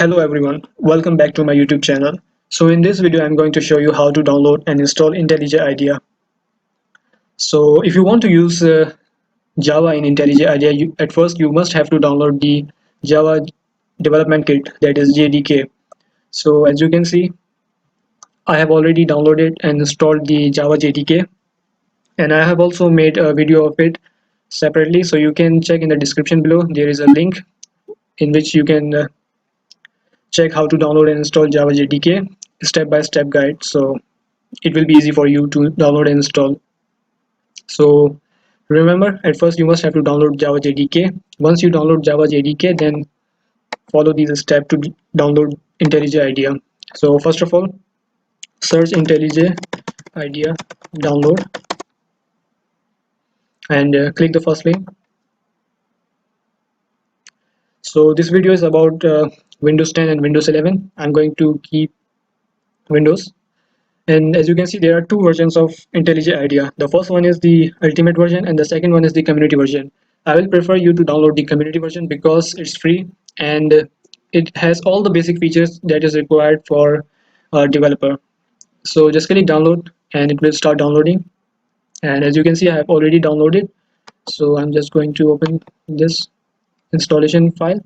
Hello everyone, welcome back to my YouTube channel. So in this video I'm going to show you how to download and install IntelliJ IDEA. So if you want to use Java in IntelliJ IDEA, at first you must have to download the Java development kit, that is JDK. So as you can see, I have already downloaded and installed the Java JDK, and I have also made a video of it separately, so you can check in the description below. There is a link in which you can check how to download and install Java JDK step-by-step guide, so it will be easy for you to download and install. So remember, at first you must have to download Java JDK. Once you download Java JDK, then follow these steps to download IntelliJ IDEA. So first of all, search IntelliJ IDEA download and click the first link. So this video is about Windows 10 and Windows 11. I'm going to keep Windows. And as you can see, there are two versions of IntelliJ IDEA. The first one is the ultimate version and the second one is the community version. I will prefer you to download the community version because it's free and it has all the basic features that is required for a developer. So just click download and it will start downloading. And as you can see, I have already downloaded. So I'm just going to open this installation file.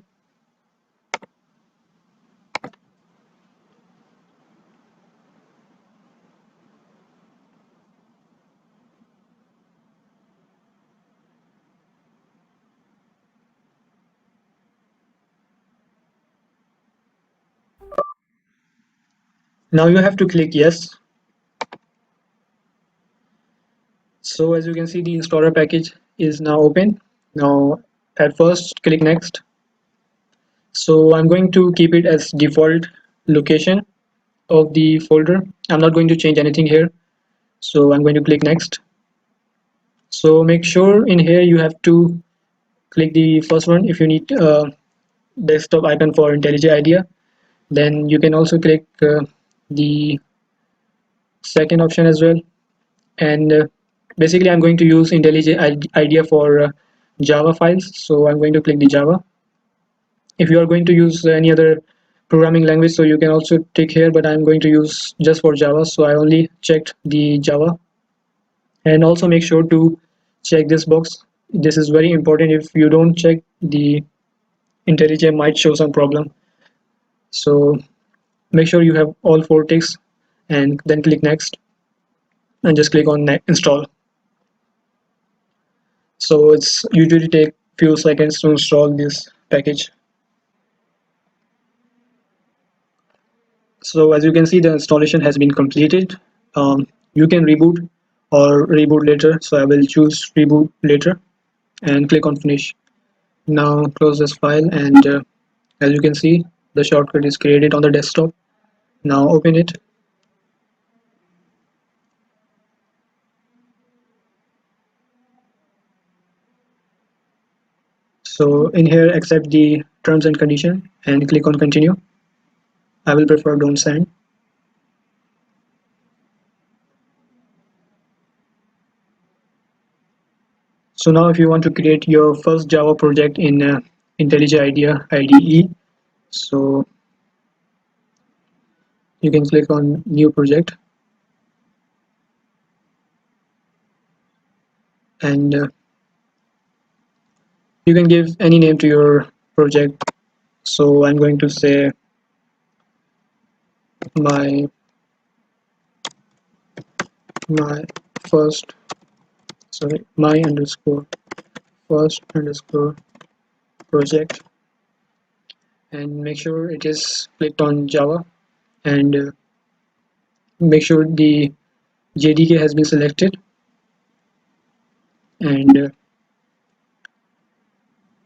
Now you have to click yes. So as you can see, the installer package is now open. Now at first click next. So I'm going to keep it as default location of the folder. I'm not going to change anything here. So I'm going to click next. So make sure in here you have to click the first one if you need desktop icon for IntelliJ IDEA. Then you can also click the second option as well. And basically I'm going to use IntelliJ IDEA for Java files. So I'm going to click the Java. If you are going to use any other programming language, so you can also tick here, but I'm going to use just for Java, so I only checked the Java. And also make sure to check this box. This is very important. If you don't check, the IntelliJ might show some problem. So make sure you have all four ticks and then click next and just click on install. So it's usually take few seconds to install this package. So as you can see, the installation has been completed. You can reboot or reboot later. So I will choose reboot later and click on finish. Now close this file and as you can see, the shortcut is created on the desktop. Now open it. So in here, accept the terms and condition and click on continue. I will prefer don't send. So now if you want to create your first Java project in IntelliJ IDEA IDE, so you can click on new project and you can give any name to your project. So I'm going to say my my first my underscore first underscore project, and make sure it is clicked on Java and make sure the JDK has been selected and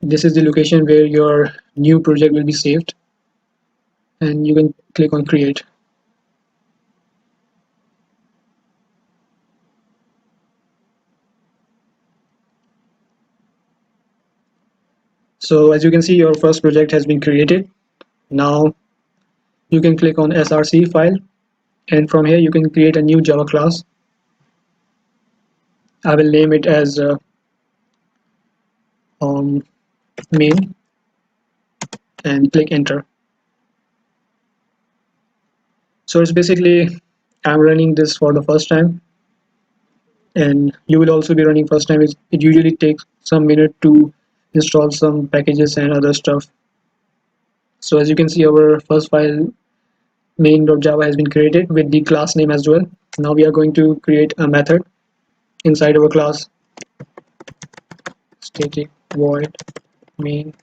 this is the location where your new project will be saved and you can click on create. So as you can see, your first project has been created. Now you can click on src file and from here you can create a new Java class. I will name it as main and click enter. So it's basically I'm running this for the first time, and you will also be running first time. It usually takes some minute to install some packages and other stuff. So as you can see, our first file main.java has been created with the class name as well. Now we are going to create a method inside our class, static void main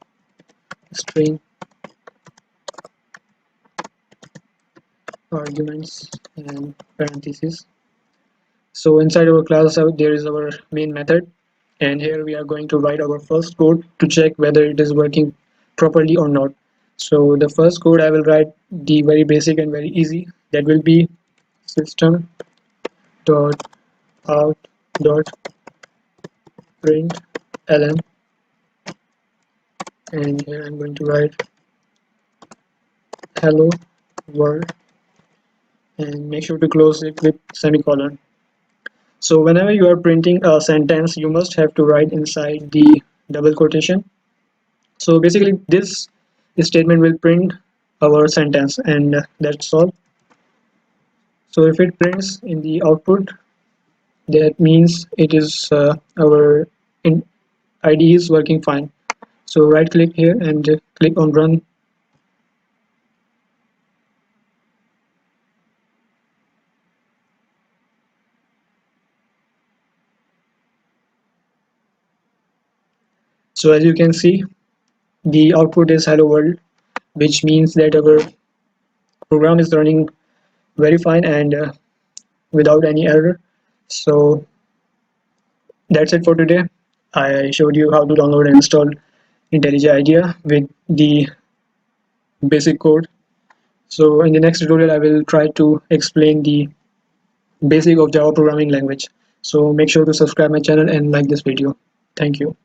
string arguments and parentheses. So inside our class there is our main method, and here we are going to write our first code to check whether it is working properly or not. So the first code I will write the very basic and very easy, that will be system dot out dot print ln, and here I'm going to write hello world and make sure to close it with semicolon. So whenever you are printing a sentence, you must have to write inside the double quotation. So basically this statement will print our sentence, and that's all. So if it prints in the output, that means it is our IDE is working fine. So right click here and click on run. So as you can see, the output is hello world, which means that our program is running very fine and without any error. So that's it for today. I showed you how to download and install IntelliJ IDEA with the basic code. So in the next tutorial, I will try to explain the basic of Java programming language. So make sure to subscribe my channel and like this video. Thank you.